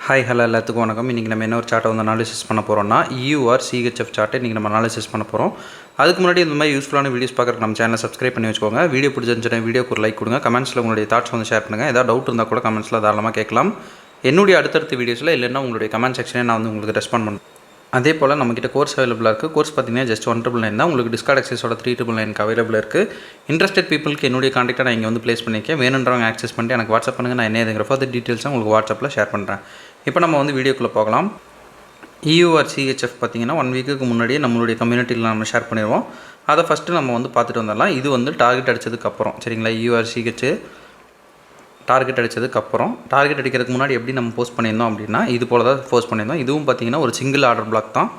Hi hello எல்லாத்துக்கும் வணக்கம். இன்றைக்கி நம்ம என்ன ஒரு சார்ட்டை வந்து அனாலிசிஸ் பண்ண போகிறோம்னா EUR CHF சார்ட்டை இன்றைக்கி நம்ம அனாலிசிஸ் பண்ண போகிறோம். அதுக்கு முன்னாடி இந்த மாதிரி யூஸ்ஃபுல்லான வீடியோஸ் பார்க்குறதுக்கு நம்ம சேனலை சப்ஸ்கிரைப் பண்ணி வச்சுக்கோங்க. வீடியோ பிடிச்சிருந்துச்சுன்னா வீடியோக்கு ஒரு லைக் கொடுங்க. கமெண்ட்ஸில் உங்களுடைய தாட்ஸ் வந்து ஷேர் பண்ணுங்கள். ஏதாவது டவுட் இருந்தால் கூட கமெண்ட்ஸில் தாராளமாக கேட்கலாம். என்னுடைய அடுத்தடுத்த வீடியோஸில் இல்லைன்னா உங்களுடைய கமெண்ட் செக்ஷனே நான் வந்து உங்களுக்கு ரெஸ்பாண்ட் பண்ணுறேன். அதே போல் நம்மக்கிட்ட கோர்ஸ் அவைலபிளாக இருக்குது. கோர்ஸ் பார்த்தீங்கன்னா ஜஸ்ட் 199 தான். உங்களுக்கு டிஸ்கார்ட் ஆக்சஸோட 399 அவைலபிள் இருக்குது. இன்ட்ரெஸ்டட் பீப்புளுக்கு என்னுடைய கான்டாக்டாக நான் இங்கே வந்து ப்ளேஸ் பண்ணியிருக்கேன். வேணுன்றவங்க ஆக்சஸ் பண்ணிட்டு எனக்கு வாட்ஸ்அப் பண்ணுங்கள். நான் என்ன இதுங்கிற ஃபர்தர் டீட்டெயில்ஸாக உங்களுக்கு வாட்ஸ்அப்பில் ஷேர் பண்ணுறேன். இப்போ நம்ம வந்து வீடியோக்குள்ளே போகலாம். EUR CHF பார்த்தீங்கன்னா 1 வீக்குக்கு முன்னாடியே நம்மளுடைய கம்யூனிட்டியில் நம்ம ஷேர் பண்ணிடுவோம். அதை ஃபஸ்ட்டு நம்ம வந்து பார்த்துட்டு வந்துடலாம். இது வந்து டார்கெட் அடித்ததுக்கப்புறம் சரிங்களா. EUR CH டார்கெட் அடித்ததுக்கப்புறம் டார்கெட் அடிக்கிறதுக்கு முன்னாடி எப்படி நம்ம போஸ்ட் பண்ணியிருந்தோம் அப்படின்னா இது போல் தான் போஸ்ட் பண்ணியிருந்தோம். இதுவும் பார்த்திங்கன்னா ஒரு சிங்கிள் ஆர்டர் பிளாக் தான்.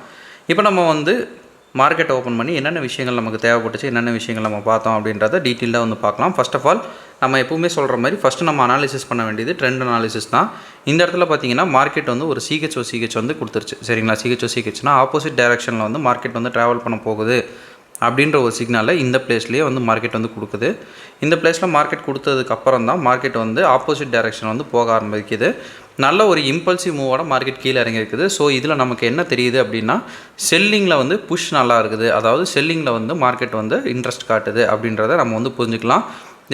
இப்போ நம்ம வந்து மார்க்கெட்டை ஓப்பன் பண்ணி என்னென்ன விஷயங்கள் நமக்கு தேவைப்பட்டுச்சு, என்னென்ன விஷயங்கள் நம்ம பார்த்தோம் அப்படின்றத டீட்டெயிலாக வந்து பார்க்கலாம். ஃபர்ஸ்ட் ஆஃப் ஆல் நம்ம எப்பவுமே சொல்கிற மாதிரி ஃபஸ்ட்டு நம்ம அனாலிசிஸ் பண்ண வேண்டியது ட்ரெண்ட் அனாலிசிஸ் தான். இந்த இடத்துல பார்த்தீங்கன்னா மார்க்கெட் வந்து ஒரு CH வந்து கொடுத்துருச்சு சரிங்களா. CHனா ஆப்போசிட் டைரெக்ஷனில் வந்து மார்க்கெட் வந்து ட்ராவல் பண்ண போகுது அப்படின்ற ஒரு சிக்னலை இந்த பிளேஸ்லேயே வந்து மார்க்கெட் வந்து கொடுக்குது. இந்த பிளேஸில் மார்க்கெட் கொடுத்ததுக்கப்புறம் தான் மார்க்கெட் வந்து ஆப்போசிட் டைரெக்ஷன் வந்து போக ஆரம்பிக்குது. நல்ல ஒரு இம்பல்சிவ் மூவோட மார்க்கெட் கீழே இறங்கியிருக்குது. ஸோ இதில் நமக்கு என்ன தெரியுது அப்படின்னா செல்லிங்கில் வந்து புஷ் நல்லா இருக்குது. அதாவது செல்லிங்கில் வந்து மார்க்கெட் வந்து இன்ட்ரெஸ்ட் காட்டுது அப்படின்றத நம்ம வந்து புரிஞ்சுக்கலாம்.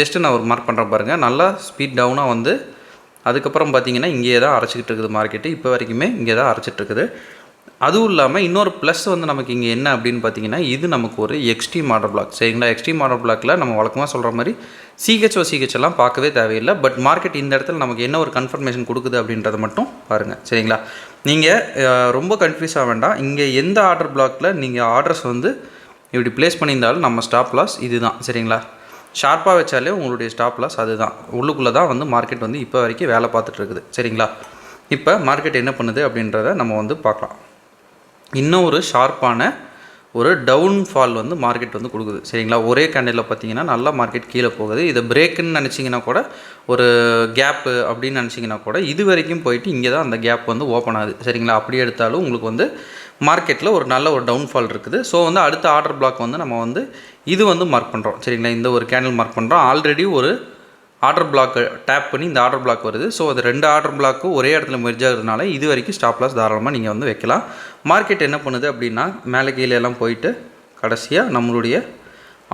ஜஸ்ட்டு நான் ஒரு மார்க் பண்ணுறேன் பாருங்கள். நல்லா ஸ்பீட் டவுனாக வந்து அதுக்கப்புறம் பார்த்திங்கன்னா இங்கேயே தான் அரைச்சிக்கிட்டு இருக்குது மார்க்கெட்டு. இப்போ வரைக்குமே இங்கே தான் அரைச்சிட்ருக்குது. அதுவும் இல்லாமல் இன்னொரு ப்ளஸ் வந்து நமக்கு இங்கே என்ன அப்படின்னு பார்த்தீங்கன்னா இது நமக்கு ஒரு எக்ஸ்ட்ரீம் ஆர்டர் பிளாக் சரிங்களா. எக்ஸ்ட்ரீம் ஆர்டர் பிளாக்கில் நம்ம வழக்கமாக சொல்கிற மாதிரி CH எல்லாம் பார்க்கவே தேவையில்லை. பட் மார்க்கெட் இந்த இடத்துல நமக்கு என்ன ஒரு கன்ஃபர்மேஷன் கொடுக்குது அப்படின்றத மட்டும் பாருங்கள் சரிங்களா. நீங்கள் ரொம்ப கன்ஃபியூஸ் ஆக வேண்டாம். இங்கே எந்த ஆர்டர் பிளாக்கில் நீங்கள் ஆர்டர்ஸ் வந்து இப்படி ப்ளேஸ் பண்ணியிருந்தாலும் நம்ம ஸ்டாப் லாஸ் இது தான் சரிங்களா. ஷார்ப்பாக வச்சாலே உங்களுடைய ஸ்டாப் லாஸ் அதுதான். உள்ளுக்குள்ளே தான் வந்து மார்க்கெட் வந்து இப்போ வரைக்கும் வேலை பார்த்துட்ருக்குது சரிங்களா. இப்போ மார்க்கெட் என்ன பண்ணுது அப்படின்றத நம்ம வந்து பார்க்கலாம். இன்னும் ஒரு ஷார்ப்பான ஒரு டவுன்ஃபால் வந்து மார்க்கெட் வந்து கொடுக்குது சரிங்களா. ஒரே கேண்டிலில் பார்த்தீங்கன்னா நல்லா மார்க்கெட் கீழே போகுது. இதை பிரேக்குன்னு நினச்சிங்கன்னா கூட ஒரு கேப்பு அப்படின்னு நினச்சிங்கன்னா கூட இது வரைக்கும் போயிட்டு இங்கே தான் அந்த கேப் வந்து ஓப்பன் ஆகுது சரிங்களா. அப்படி எடுத்தாலும் உங்களுக்கு வந்து மார்க்கெட்டில் ஒரு நல்ல ஒரு டவுன்ஃபால் இருக்குது. ஸோ வந்து அடுத்த ஆர்டர் பிளாக் வந்து நம்ம வந்து இது வந்து மார்க் பண்ணுறோம் சரிங்களா. இந்த ஒரு கேண்டில் மார்க் பண்ணுறோம். ஆல்ரெடி ஒரு ஆர்டர் பிளாக் டேப் பண்ணி இந்த ஆர்டர் பிளாக் வருது. ஸோ அது 2 ஆர்டர் பிளாக்கும் ஒரே இடத்துல மெர்ஜ் ஆகுறதுனால இது வரைக்கும் ஸ்டாப் லாஸ் தாராளமாக நீங்கள் வந்து வைக்கலாம். மார்க்கெட் என்ன பண்ணுது அப்படின்னா மேலே கீழே எல்லாம் போயிட்டு கடைசியாக நம்மளுடைய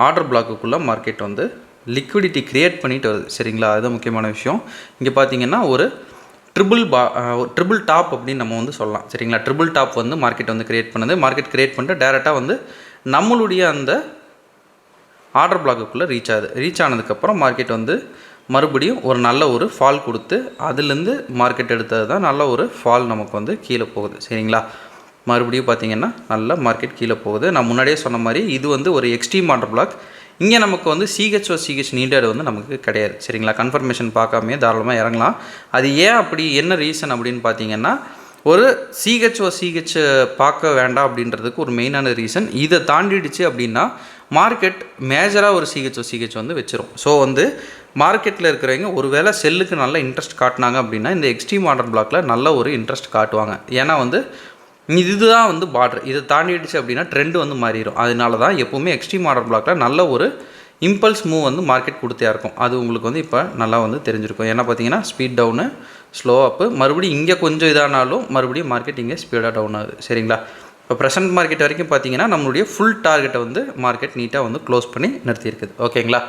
ஆர்டர் பிளாக்குக்குள்ளே மார்க்கெட் வந்து லிக்விடிட்டி க்ரியேட் பண்ணிட்டு வருது சரிங்களா. அதுதான் முக்கியமான விஷயம். இங்கே பார்த்தீங்கன்னா ஒரு ட்ரிபிள் டாப் அப்படின்னு நம்ம வந்து சொல்லலாம் சரிங்களா. ட்ரிபிள் டாப் வந்து மார்க்கெட் வந்து க்ரியேட் பண்ணுது. மார்க்கெட் க்ரியேட் பண்ணிட்டு டேரெக்டாக வந்து நம்மளுடைய அந்த ஆர்டர் பிளாக்குக்குள்ளே ரீச் ஆனதுக்கப்புறம் மார்க்கெட் வந்து மறுபடியும் ஒரு நல்ல ஒரு ஃபால் கொடுத்து அதுலேருந்து மார்க்கெட் எடுத்தது தான் நல்ல ஒரு ஃபால் நமக்கு வந்து கீழே போகுது சரிங்களா. மறுபடியும் பார்த்திங்கன்னா நல்ல மார்க்கெட் கீழே போகுது. நான் முன்னாடியே சொன்ன மாதிரி இது வந்து ஒரு எக்ஸ்ட்ரீம் ஆர்டர் பிளாக். இங்கே நமக்கு வந்து CH நீடட் வந்து நமக்கு கிடையாது சரிங்களா. கன்ஃபர்மேஷன் பார்க்காமே தாராளமாக இறங்கலாம். அது ஏன் அப்படி என்ன ரீசன் அப்படின்னு பார்த்தீங்கன்னா ஒரு CH பார்க்க வேண்டாம் அப்படின்றதுக்கு ஒரு மெயினான ரீசன் இதை தாண்டிடுச்சு அப்படின்னா மார்க்கெட் மேஜராக ஒரு CH வந்து வச்சிரும். ஸோ வந்து மார்க்கெட்டில் இருக்கிறவங்க ஒரு வேளை செல்லுக்கு நல்ல இன்ட்ரெஸ்ட் காட்டினாங்க அப்படின்னா இந்த எக்ஸ்ட்ரீம் ஆர்டர் பிளாக்கில் நல்ல ஒரு இன்ட்ரெஸ்ட் காட்டுவாங்க. ஏன்னா வந்து இதுதான் வந்து பார்டர். இதை தாண்டிடுச்சு அப்படின்னா ட்ரெண்ட் வந்து மாறிடும். அதனால தான் எப்போவுமே எக்ஸ்ட்ரீம் ஆர்டர் பிளாக்கில் நல்ல ஒரு இம்பல்ஸ் மூவ் வந்து மார்க்கெட் கொடுத்தே இருக்கும். அது உங்களுக்கு வந்து இப்போ நல்லா வந்து தெரிஞ்சிருக்கும். ஏன்னா பார்த்தீங்கன்னா ஸ்பீட் டவுனு ஸ்லோ அப்பு மறுபடியும் இங்கே கொஞ்சம் இதானாலும் மறுபடியும் மார்க்கெட் இங்கே ஸ்பீடாக டவுன் ஆகுது சரிங்களா. இப்போ ப்ரெசென்ட் மார்க்கெட் வரைக்கும் பார்த்தீங்கன்னா நம்மளுடைய ஃபுல் டார்கெட்டை வந்து மார்க்கெட் நீட்டாக வந்து க்ளோஸ் பண்ணி நிறுத்தியிருக்குது. ஓகேங்களா.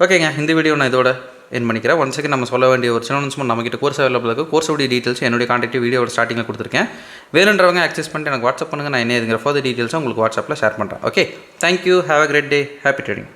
ஓகேங்க, இந்த வீடியோ நான் இதோட என் பண்ணிக்கிறேன். ஒன் செகண்ட் நம்ம சொல்ல வேண்டிய ஒரு சின்ன அனௌன்ஸ்மெண்ட். நம்மகிட்ட கோர்ஸ் அவைலபிள் இருக்குது. கோர்ஸோடைய டீட்டெயில்ஸ் என்னுடைய கான்டாக்ட் வீடியோட ஸ்டார்டிங்கில் கொடுத்துருக்கேன். வேணுன்றவங்க ஆக்சஸ் பண்ணிட்டு எனக்கு வாட்ஸ்அப் பண்ணுங்கள். நான் என்ன இதுங்கிற ஃபர்தர் டீட்டெயில்ஸை உங்களுக்கு வாட்ஸ்அப்பில் ஷேர் பண்ணுறேன். Okay, thank you. Have a great day. Happy trading.